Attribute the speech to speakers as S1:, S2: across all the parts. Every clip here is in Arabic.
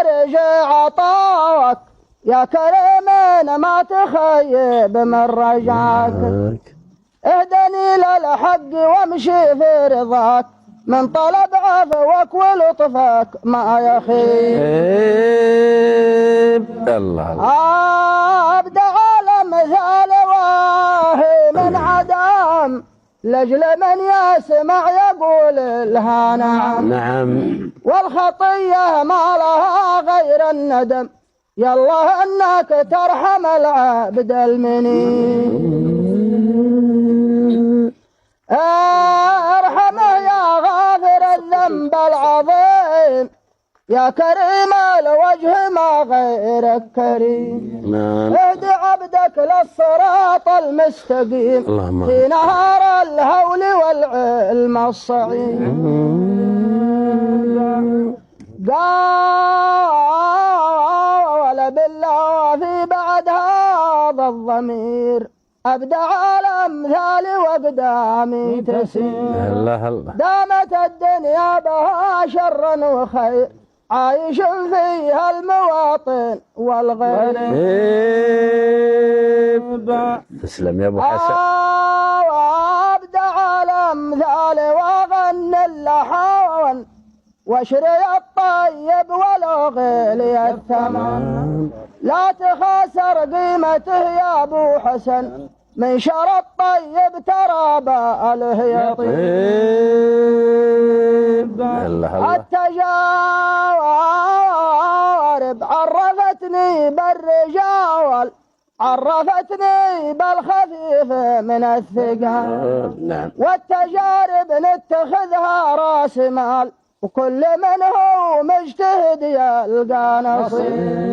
S1: ارجع عطاك يا كريم ما تخيب من رجعك. اهدني للحق وامشي في رضاك من طلب عفوك ولطفك ما يخيب.
S2: الله
S1: ابدع على مثال واهي من عدم لاجل من يسمع يقول لها نعم.
S2: نعم.
S1: والخطيه ما لها غير الندم يالله انك ترحم العبد المنيب. ارحمه يا غافر الذنب العظيم يا كريم الوجه ما غيرك كريم. اهدي عبدك للصراط المستقيم في نهار الهول والعلم الصعيم. قال بالله في بعد هذا الضمير أبدع الأمثال وقدامي تسير. دامت الدنيا بها شرا وخير عايش فيها المواطن والغريب.
S2: تسلم يا ابو حسن.
S1: وابدع الأمثال وغنى اللحن واشري الطيب ولو غالي الثمن لا تخاسر قيمته يا ابو حسن من شر الطيب ترى باله يطيب. التجارب عرفتني بالرجال عرفتني بالخفيف من الثقال. والتجارب نتخذها راس مال وكل من هو مجتهد يلقى نصيب.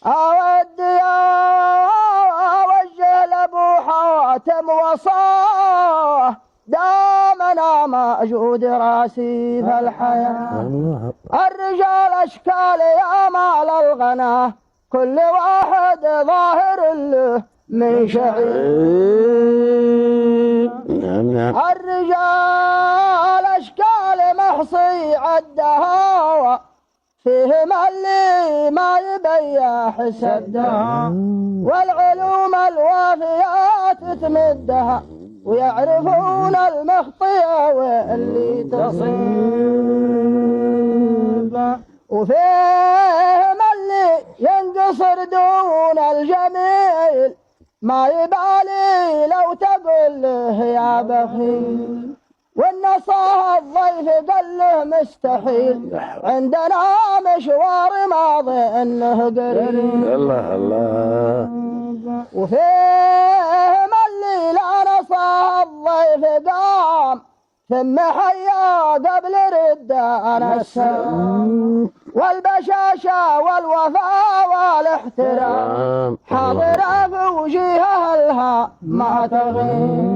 S1: أودي أوجه لأبو حاتم وصاه دامنا موجود راسي في الحياة. الرجال أشكال يا مال الغنى كل واحد ظاهر له من شعير. الرجال أشكال محصي عدها فيهم اللي ما يبيح سدها والعلوم الوافيات تمدها ويعرفون المخطئ واللي تصيب وفيهم اللي ينقصر دون الجميل ما يبالي لو تقول له يا بخيل. والنصاها الضيف قال له مستحيل عندنا مشوار ماضي انه قريب.
S2: الله الله.
S1: وفيهم اللي لا نصاها الضيف قام ثم حيا قبل ردان السلام. والبشاشة والوفاء والاحترام حاضرة في وجيهها لها ما تغيب.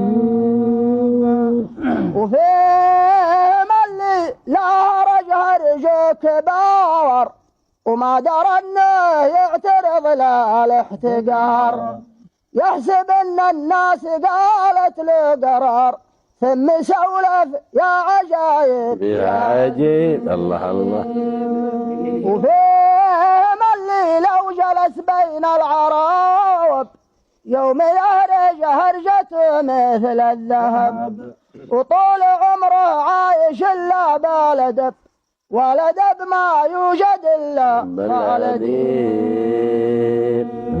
S1: وفيهم اللي لا رجه كبار وما درى انه يعترض لا الاحتقار يحسب ان الناس قالت له قرار ثم سولف يا عجايب
S2: يا عجيب. الله الله.
S1: وفيهم اللي لو جلس بين العرب يوم يهرج هرجته مثل الذهب وطول عمره عايش الا بالدب والادب ما يوجد الا بالاديب.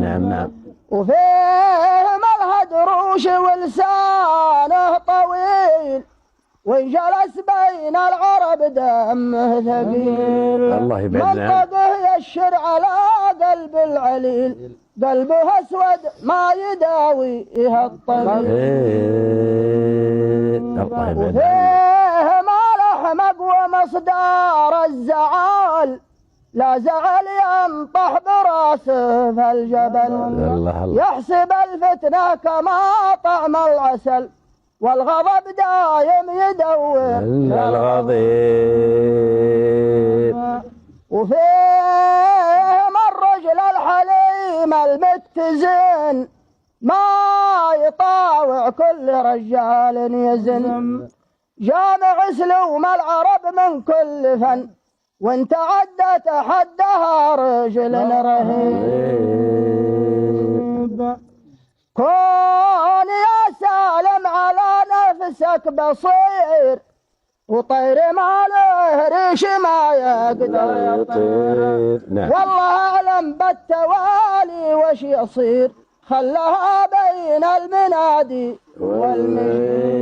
S2: نعم نعم.
S1: وفيهم الهدروش ولسانه طويل وجلس بين العرب دمه ثقيل.
S2: الله يبعد
S1: منطقه يشر على قلب العليل قلبه اسود ما يداويه الطبيب. وفيه ما لحمق ومصدار الزعال لا زعل ينطح براسه في الجبل يحسب الفتنة كما طعم العسل والغضب دايم يدور
S2: الغضيب.
S1: وفيهم الرجل الحليم المتزن ما يطاوع كل رجال يزن جامع سلوم العرب من كل فن وانت عدت حدها رجل رهيب. كون يا سالم على نفسك بصير، وطير ما له ريش ما يقدر يطير. والله اعلم بالتوالي وش يصير، خلها بين المنادي والمجيب.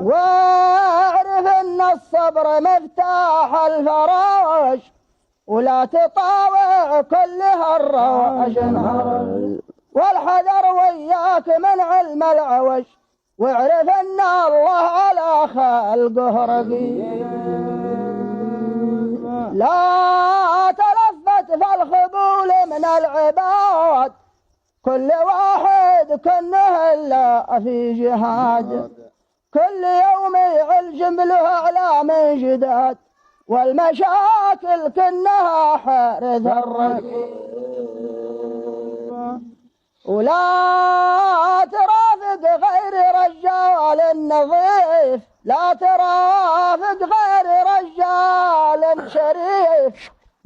S1: واعرف ان الصبر مفتاح الفرج، ولا تطاوع كل هالروج والحذر وياك من علم العوج، واعرف ان الله على خلقه رقيب. لا تلفت في الخبول من العباد، كل واحد كنه الا في جهاد. كل يوم يعلجم له على من جداد، والمشاكل كنها حارث الرقيب. ولا ترافق غير رجال نظيف، لا ترافق غير رجال شريف،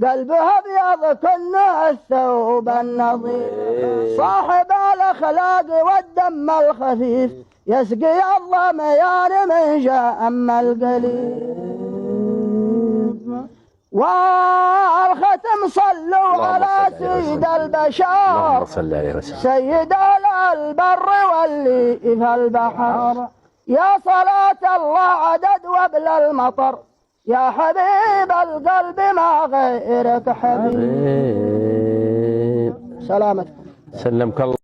S1: قلبه ابيض كنه الثوب النظيف. صاحب الاخلاق والدم الخفيف، يسقي الظميان من جاء اما القليل. والختم صلوا على سيد البشر، سيد البر واللي في البحر. يا صلاة الله عدد وبل المطر، يا حبيب القلب ما غيرك حبيب. سلامتكم.
S2: سلمك الله.